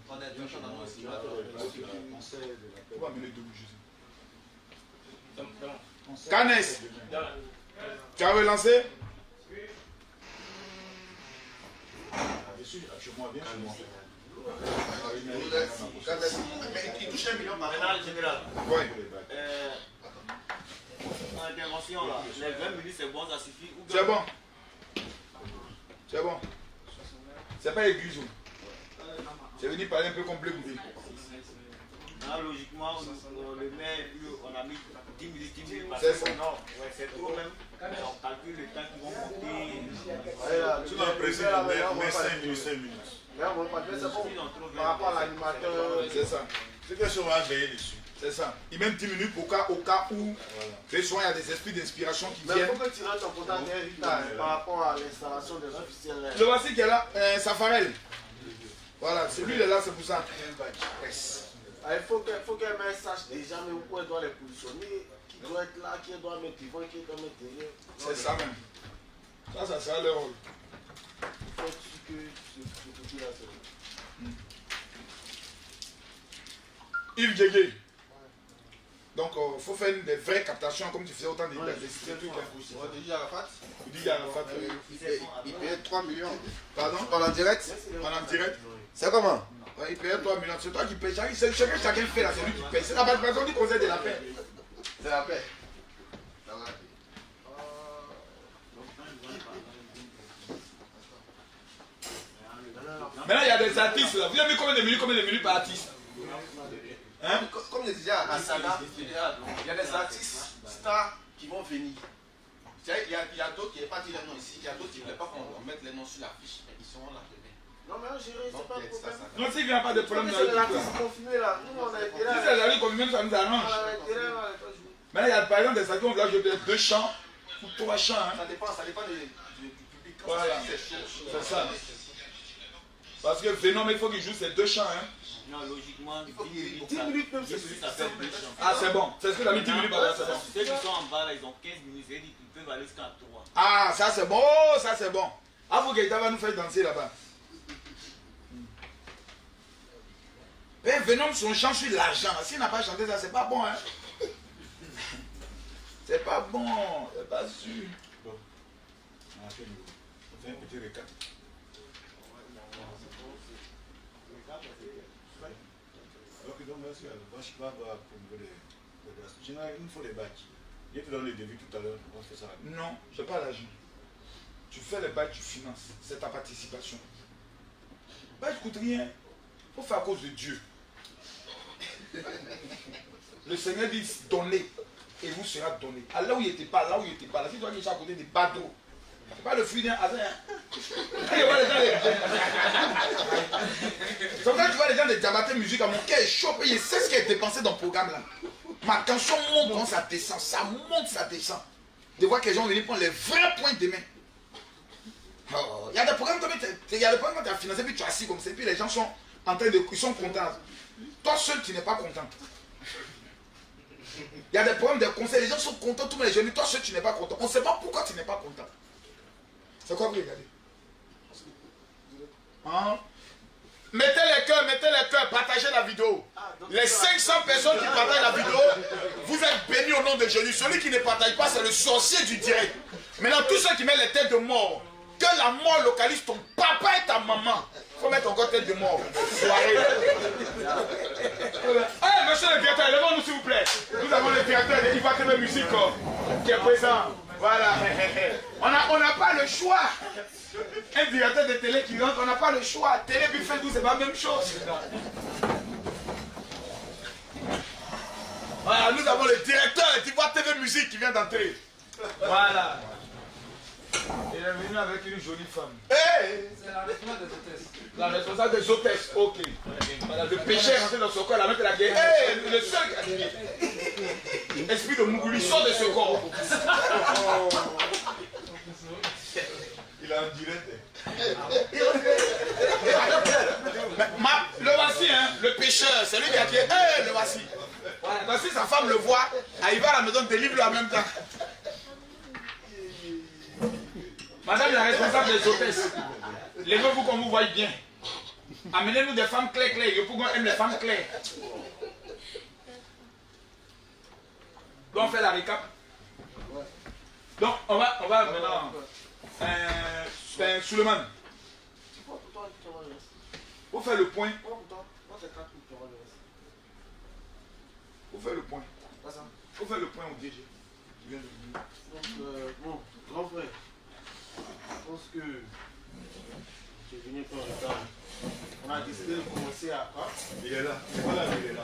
On est deux champs dans aussi. On va amener 2 Jésus. Canès, tu as relancé? Chez moi, viens chez moi. Il touche 1 million par an, général. Oui. En intervention, là, les 20 minutes, c'est bon, ça suffit. C'est bon. C'est bon. C'est pas l'église. C'est venu parler un peu complet. Non, logiquement, le maire, on a mis 10 minutes par C'est ça. Non, ouais, c'est trop même. On calcule le temps qu'ils vont monter. Tu vas presser le maire, mais 5 minutes. Par rapport à l'animateur. C'est ça. C'est que ça va veiller dessus. C'est ça. Il met 10 minutes au cas où souvent il y a des esprits d'inspiration qui Mais viennent. il faut que tu rentres en contact par rapport à l'installation des officiels. Le voici qui est là, Safarel. Voilà, celui là, c'est pour ça. Yes. Il faut qu'un maire sache déjà mais où elle doit les positionner, qui doit être là, qui doit mettre devant, qui doit mettre derrière. C'est ça même. Ça sera le rôle. Il faut que ce côté-là c'est. Yves Djegé. Donc, il faut faire des vraies captations comme tu faisais autant de trucs. On dit Arafat. Il dit Arafat. Il paye 3 millions. Pardon? En direct. En direct. C'est comment? Ouais, il paye 3 millions. C'est toi qui payes. Ce que chacun fait là, c'est lui qui paye. C'est la personne du conseil de la paix. C'est la paix. Maintenant, il y a des artistes là. Vous avez mis combien de minutes par artiste? Hein? Comme je disais à Salah, il y a des artistes stars qui vont venir. Il y a d'autres qui n'ont pas dit les noms ici, il y a d'autres qui ne voulaient pas qu'on mette les noms sur l'affiche, mais ils seront là demain. Non, mais c'est pas le problème. Non, s'il n'y a pas de problème, c'est l'artiste confirmé là. Nous, on a été là. si c'est l'artiste confirmé, ça nous arrange. Maintenant, il y a par exemple des artistes qui vont jouer 2 chants ou 3 chants. Hein. Ça dépend du public. Voilà, c'est ça. Parce que Venom, il faut qu'il joue ces 2 chants. Hein. Non, logiquement, 10 minutes même, ça fait 2 chants. Ah, c'est bon. C'est ce que tu as mis 10 minutes par là, c'est bon. Ceux qui sont en bas, là, ils ont 15 minutes. Ils peuvent aller jusqu'à 3. Ah, ça c'est bon. Oh, ça c'est bon. Avo Keita va nous faire danser là-bas. Et Venom, son chant sur l'argent. S'il n'a pas chanté ça, c'est pas bon. Hein. C'est pas bon. C'est pas sûr. Bon. On fait un petit récap. Donc, merci. Moi, je ne sais pas pour il nous faut les badges. Je te donne les devis tout à l'heure. On fait ça. Non, je n'ai pas l'argent. Tu fais les badges, tu finances. C'est ta participation. Badge ne coûte rien. Il faut faire à cause de Dieu. Le Seigneur dit donnez et vous sera donné. À là où il n'était pas, là où il n'était pas. Là, si toi qui es à côté des bateaux. C'est pas le fruit d'un hasard. Sometimes tu vois les gens de Diabaté musique, mon cœur est chaud, et je sais ce qui a été pensé dans le programme là. Ma tension monte quand ça descend, ça monte, ça descend. De voir que les gens viennent prendre les vrais points demain. Oh, il y a des programmes quand tu as financé, puis tu es assis comme ça, et puis les gens sont en train de. Ils sont contents. Toi seul, tu n'es pas content. Il y a des programmes de conseils, les gens sont contents, tous les jeunes, toi seul, tu n'es pas content. On ne sait pas pourquoi tu n'es pas content. C'est quoi vous regardez? Hein? Mettez les cœurs, partagez la vidéo. Les 500 personnes qui partagent la vidéo, vous êtes bénis au nom de Jésus. Celui qui ne partage pas, c'est le sorcier du direct. Maintenant, tous ceux qui mettent les têtes de mort, que la mort localise ton papa et ta maman. Il faut mettre encore tête de mort. Soirée. Hey, monsieur le directeur, levons-nous s'il vous plaît. Nous avons le directeur de Ivoire TV Musique qui est présent. Voilà. On n'a pas le choix. Un directeur de télé qui rentre, on n'a pas le choix. Télé puis fait tout, c'est pas la même chose. Voilà, nous avons le directeur d'Ivoire TV Musique qui vient d'entrer. Voilà. Il est venu avec une jolie femme. Hey, c'est la responsable des hôtesses. La responsable des hôtesses, ok. Voilà, le péché est rentré dans son corps, la main de la guerre. Hey, le seul qui a gagné. Esprit de Mougouli, sort de ce corps. Il est en direct. Le voici, hein, le pécheur, c'est lui qui a dit, hey, le voici. Voici sa femme le voit, il va à la maison, délivre-le en même temps. Madame la responsable des hôtesses, levez-vous qu'on vous voie bien. Amenez-nous des femmes claires. Il faut qu'on aime les femmes claires. Donc on fait la récap. Donc on va maintenant. Suleiman. Vous faites le point. Vous faites le point. Vous faites le point au DG. Bon, grand frère, je pense que j'ai venu un peu en retard. On a décidé de commencer à quoi? Il est là. Voilà, il est là.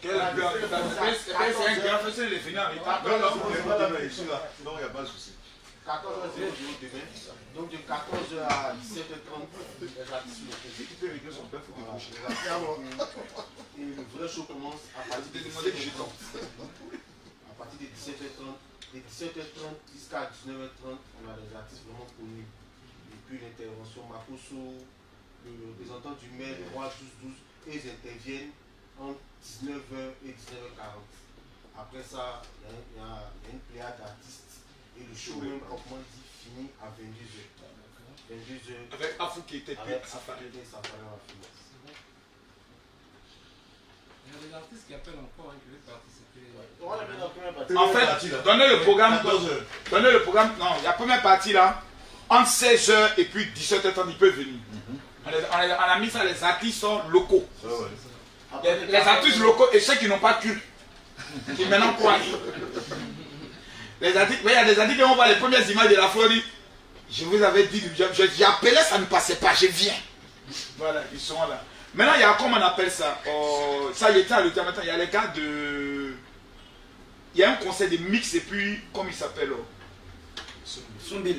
C'est un grand frère, il est fini en retard. Non, non, il est pas là, mais je suis là. Non, il n'y a pas de souci. 14h00 demain. Donc de 14h à 17h30, les artistes locaux. Si tu peux régler son père, il faut déboucher. Et le vrai show commence à partir de 17h30. À partir de 17h30. De 17h30 jusqu'à 19h30, on a des artistes vraiment connus. Depuis l'intervention Makoso, le représentant du maire, le roi 12-12, et ils interviennent entre 19h et 19h40. Après ça, il y a une pléiade d'artistes et le show même, proprement dit, finit à 22h. 22h. Avec Afou qui était Avec plus Safari. Afou Safari en finale. Il y a des artistes qui appellent encore qui veulent participer. On va le mettre dans la première partie. En fait, donnez le programme. 14h. Donnez le programme. Non, la première partie là, entre 16h et puis 17h30, ils peuvent venir. On a mis ça, les artistes sont locaux. Ça, ouais. Les artistes locaux et ceux qui n'ont pas culte. Qui maintenant croient. Les artistes, il y a des artistes qui vont voir les premières images de la Floride. Je vous avais dit, j'appelais, ça ne passait pas, je viens. Voilà, ils sont là. Maintenant, il y a, comment on appelle ça? Ça, il était à l'automne. Maintenant, il y a les gars de. Il y a un conseil de mix et puis, comment il s'appelle?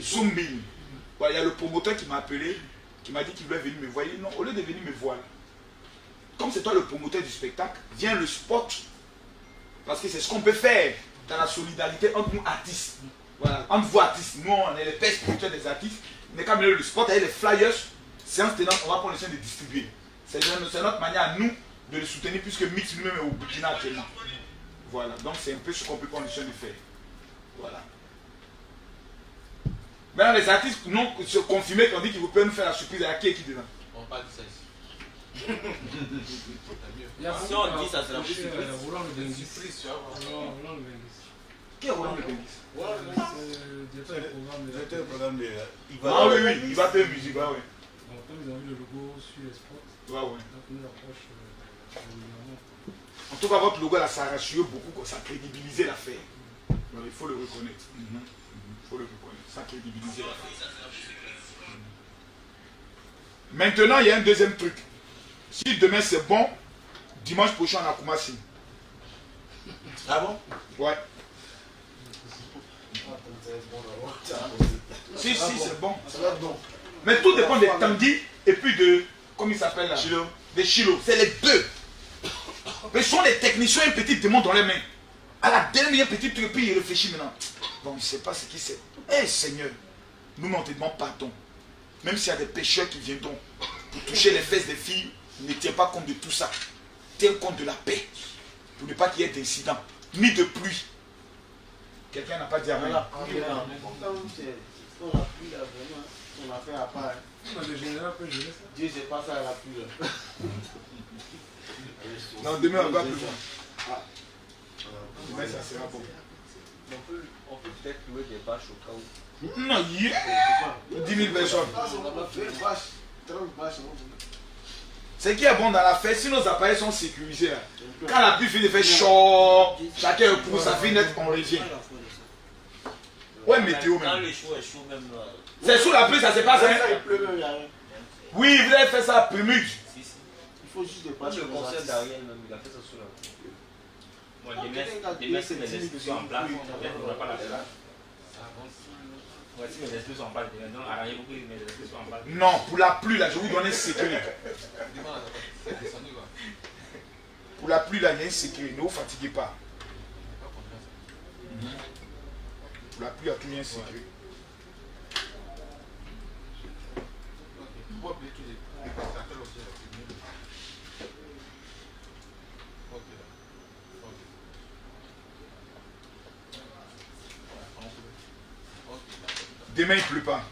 Soumbil. Voilà, il y a le promoteur qui m'a appelé, qui m'a dit qu'il voulait venir me voir. Non, au lieu de venir me voir, comme c'est toi le promoteur du spectacle, viens le spot. Parce que c'est ce qu'on peut faire dans la solidarité entre nous artistes. Voilà, entre vous artistes, nous on est les pères spirituels des artistes. Mais quand le spot avec les flyers, séance tenante, on va prendre le soin de distribuer. C'est notre manière à nous de le soutenir puisque Mix lui-même est au Burkina actuellement. Voilà, donc c'est un peu ce qu'on peut prendre le soin de faire. Voilà. Maintenant les artistes non se confirmer qu'on dit qu'ils vous peuvent nous faire la surprise à qui est qui dedans. On parle de ça ici. Si on dit ça, c'est la surprise. Roland le Bengis. Surprise, tu vois. Roland le Bengis. Qui est Roland le Bengis? C'est le programme de la C'était un programme de. Ah oui, il va faire musique, ouais. Donc, comme ils ont vu le logo sur les spots, Ouais. donc ils nous approchent régulièrement. En tout cas, votre logo là, ça a rassuré beaucoup, ça a crédibilisé l'affaire. Il faut le reconnaître. Il faut le reconnaître. Ça a crédibilisé l'affaire. Maintenant, il y a un deuxième truc. Si demain c'est bon, dimanche prochain on a Koumassi. Ah bon? Ouais. Si, c'est bon. Ça va être bon. Mais tout dépend de Tanguy et puis de. Comment il s'appelle là? Chilo. De Chilo. C'est les deux. Mais ce sont les techniciens, un petit demande dans les mains. À la dernière petite truc, puis il réfléchit maintenant. Bon, je ne sais pas ce qui c'est. Eh Seigneur, nous on te demande pardon. Même s'il y a des pécheurs qui viendront pour toucher les fesses des filles, ne tiens pas compte de tout ça. Tiens compte de la paix. Pour ne pas qu'il y ait d'incident, ni de pluie. Quelqu'un n'a pas dit amen. On a pris là. On a pris là, vraiment. On a fait à part. Le général peut gérer ça. Dieu, c'est pas ça à la pluie là. Non, demain on va plus loin. Demain ça sera bon. On peut peut-être louer des bâches au cas où. Non, 10 000 personnes. On a fait 20 vaches, 30 vaches. Ce qui est bon dans la fête, si nos appareils sont sécurisés, là, quand la pluie finit de faire chaud, chacun pour sa vie nette, on revient. Ouais, météo Quand même. le chaud est chaud même là. C'est sous la pluie, ça se passe. Hein? Il pleut même, il y a rien. Oui, vous avez fait ça à Primude. Si, si. Il faut juste des Même bâches. le concert d'Ariel même, il a fait ça sous la pluie. Moi, demain, si mes esprits sont en place, on ne va pas la faire. Ouais, si mes esprits sont en place, donc Ariel, beaucoup de mes esprits sont en place. Non, pour la pluie, là, je vais vous donner une sécurité. Pour la pluie, là, il y a une sécurité. Ne vous fatiguez pas. Pour la pluie, il y a tout bien sécurité. Demain, il ne pleut pas.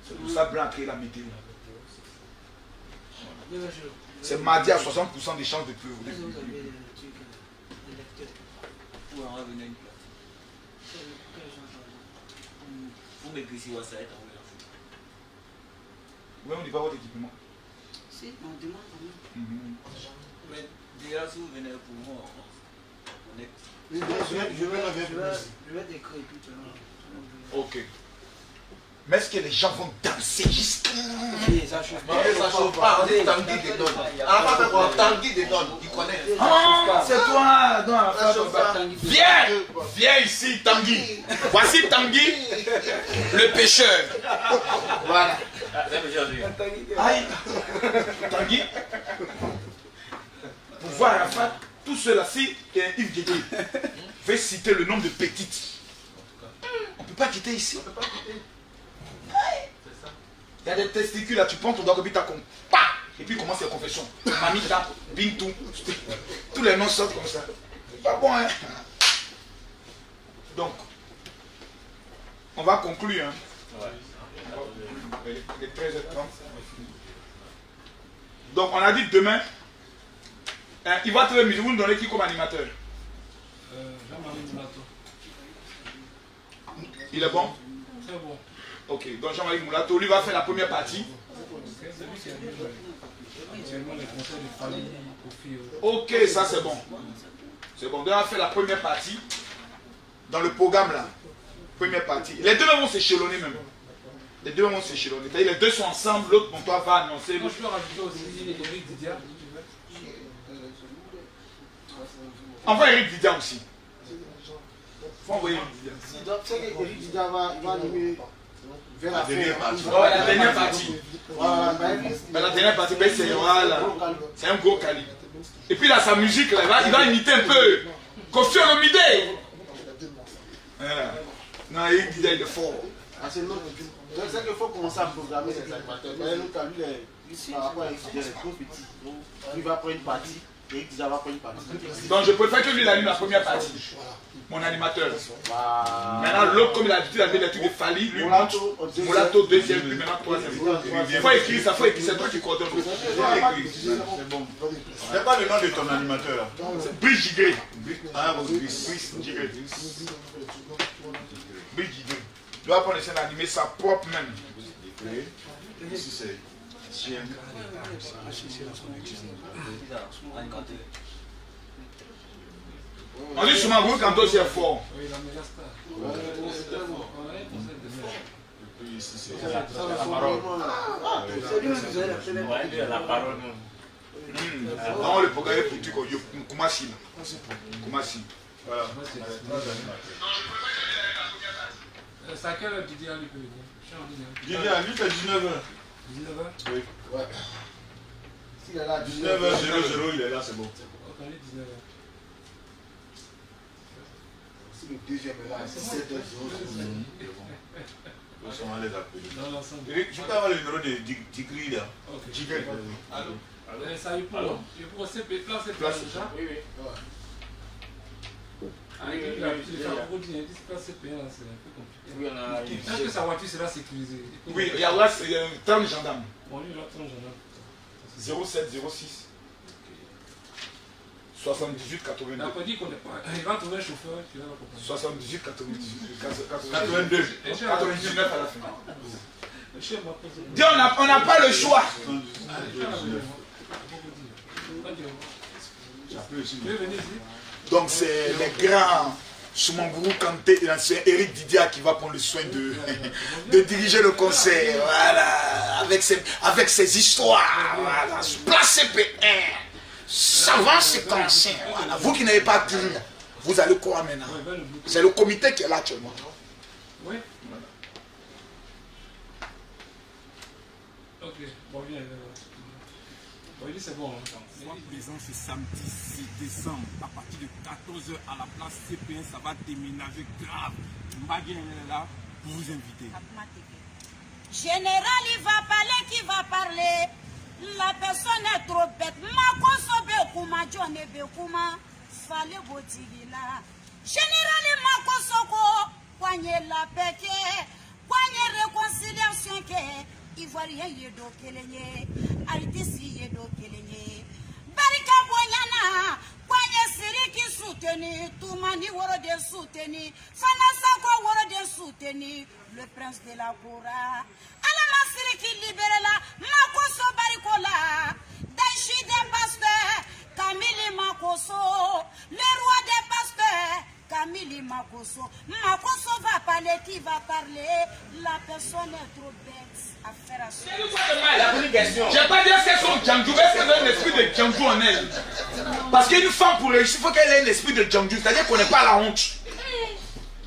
C'est pour ça blanc créer la météo. C'est mardi à 60% des chances de pleuvoir. Pour en revenir à une place. Vous maîtrisez ça être en Oui, on dit pas votre équipement. Si, on demande quand même. Mais déjà, si vous venez pour moi, on est. Je vais décrire tout à l'heure. Ok. Mais est-ce que les gens vont danser jusqu'à... Ça chauffe pas, on dit Tanguy de Don. Tanguy de Don, il connaît. Ah, c'est toi, non, Viens ici, Tanguy. Voici Tanguy, le pêcheur. Voilà. Aïe. Tanguy. Pour voir la fin, tout cela, si Yves Guégué fait citer le nombre de petites, on ne peut pas quitter ici. On ne peut pas quitter. Il y a des testicules là, tu prends ton doigt comme ta con. Et puis commence les confessions. Mamita, Bintou, tous les noms sortent comme ça. C'est pas bon, hein. Donc, on va conclure. Hein. Il est 13h30. Donc, on a dit demain, il va trouver musique. Vous nous donnez qui comme animateur? Jean-Marie Moulato. Il est bon? Très bon. Ok, donc Jean-Marie Moulato, lui va faire la première partie. C'est lui qui a vu actuellement les concerts de famille aux filles. Ok, ça c'est bon. C'est bon, donc on va faire la première partie dans le programme là. Première partie. Les deux vont s'échelonner même. Les deux vont s'échelonner. Les deux sont ensemble, l'autre mon toi va annoncer. Moi je peux rajouter aussi Eric Didia. Envoie Eric Didia aussi. Faut envoyer Eric Didia. Donc c'est que Eric Didia va animer vers la dernière partie. Ouais, la dernière partie. Mais la dernière partie, ben, c'est un gros calibre. Et puis là, sa musique, là, il va imiter un peu Kofi Olomide. Non, Eric Didia, il est fort. C'est qu'il faut commencer à programmer les animateurs. Par rapport à Eric Didia, il est trop petit. Donc, il va prendre une partie. Eric Didia va prendre une partie. Donc je préfère que lui il anime la première partie. Mon animateur. Maintenant l'autre, comme il a l'habitude d'amener les trucs de Fali, lui Moulato deuxième, puis maintenant troisième. Il faut écrire ça, c'est toi qui coordonne. C'est bon. C'est pas le nom de ton animateur là. C'est Brice Gigré. Ah, bon, Brice Gigré. Brice Gigré. Il doit prendre le scène d'animer sa propre même. Ici c'est chien. On dit souvent vous quand aussi est fort. Oui, la méga star. On a un concert de mer. Et puis ici c'est La parole. Non, le programme est pour tout. Koumassi. Koumassi. Voilà. C'est à quelle heure Didier lui peut venir? Didier, lui c'est 19h. 19h? Oui. Ouais. S'il est là, 19h00, il est là, c'est bon. Ok, on est 19h. Si le deuxième est là, c'est 7h00. Ils sont allés l'appeler. Dans l'ensemble. Je peux avoir le numéro de Tigri là. Ok. Gigré. Allô? Ça y est pour CP, plan CP déjà. Oui, oui. Avec la petite produit, il dit que plan CP, c'est un peu compliqué. Oui, on a. Est-ce que sa voiture sera sécurisée? Oui, il y a là, c'est un 30 gendarmes. Bon, lui, il attend, j'en ai. 0706 78 82. Il a pas dit qu'on n'est pas. Il va trouver un chauffeur qui va l'accompagner. 78 98 82. 99 à la fin. Le chef m'a posé. Dis, on n'a pas le choix. Donc c'est les grands Soumangourou Kanté et l'ancien Eric Didia qui va prendre le soin de diriger le concert. Voilà, avec ses histoires. Voilà, place CP1. Savant séquencien. Voilà. Vous qui n'avez pas cru, vous allez croire maintenant. C'est le comité qui est là actuellement. Oui. Ok, bon, viens. Bon, il dit c'est bon. Sois présent ce samedi 6 décembre à partir de 14h à la place CP1, ça va déménager grave. Mbagui est là pour vous inviter. Général, il va parler, qui va parler. La personne est trop bête. Makoso Bekuma, John Bekuma, fallait botigila. Général, Makoso ko, poignez la paix, poignez réconciliation, Ivoirien yedo kelenye, Haïtien yedo kelenye. Barika Boyana, Boye Siriki soutenu, Toumani woro de soutenu, Fanasako woro de soutenu, le prince de la Koura. Alama Siriki libérela, Makoso Barikola, Daichi des pasteurs, Camille Makoso, le roi des pasteurs, Camille Makoso. Makoso va parler, qui va parler? La personne est trop bête à faire à soi. J'ai pas dit qu'elles sont Djandjou, est-ce qu'elles ont un esprit de Djandjou en elle? Parce qu'une femme pour réussir, il faut qu'elle ait un esprit de Djandjou, c'est-à-dire qu'on n'est pas la honte.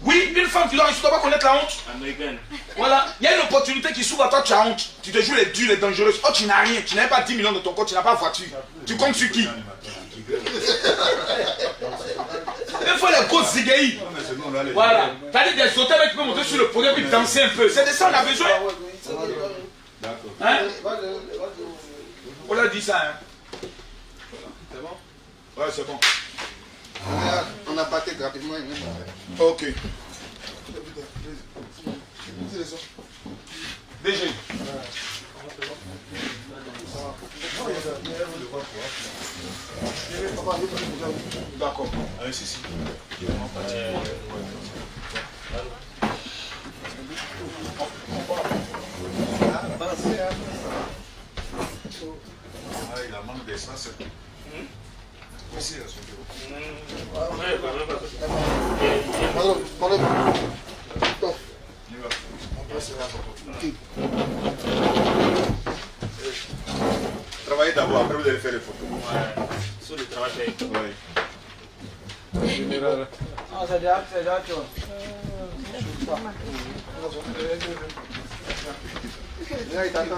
Oui, une femme qui doit réussir, tu dois pas connaître la honte. Américaine. Voilà, il y a une opportunité qui s'ouvre à toi, tu as honte. Tu te joues les durs, les dangereuses. Oh, tu n'as rien, tu n'as pas 10 millions de ton compte, tu n'as pas de voiture. Tu comptes sur qui? Il faut les grosses zigéis. Voilà. T'as dit des hôtels qui peuvent monter sur le podium et danser un peu. C'est de ça qu'on a besoin. Hein? On a dit ça, hein? C'est bon? Ouais, c'est bon. On a battu rapidement. Ok. DG. D'accord. Allez, si. Il a manque d'essence. Ici, à son bureau. Travaillez d'abord, après vous allez faire les photos. Ouais. Sur le travail, c'est. Oui. Général. Ah, c'est déjà, tu vois. Là, il t'attend.